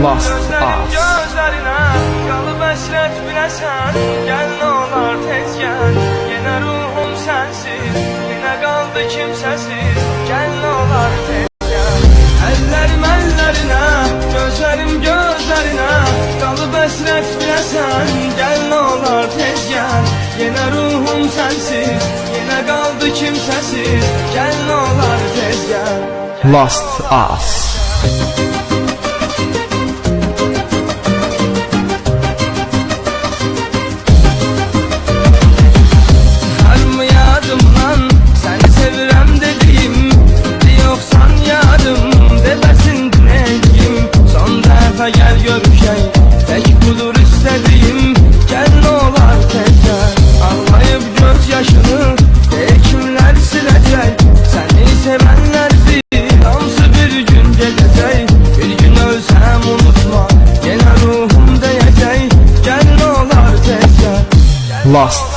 Lost Us. Qalıb əsrət biləsən, gəl nə olar tez gəl. Yenə ruhum sənsiz, yenə qaldı kimsəsiz. Gəl nə olar tez gəl. Əllərim əllərinə, gözlərim gözlərinə. Qalıb əsrət biləsən, gəl nə olar tez gəl. Yenə ruhum sənsiz, yenə qaldı kimsəsiz. Gəl nə olar tez gəl. Lost Us. Gel görüşey, tek budur istediğim. Gel ne olar tez gel. Ağlayıp gözyaşını kimler silecek? Seni sevenler bir hamsı bir gün gelecek. Bir gün ölsem unutma, yine ruhum diyecek. Gel ne olar tez gel. Lost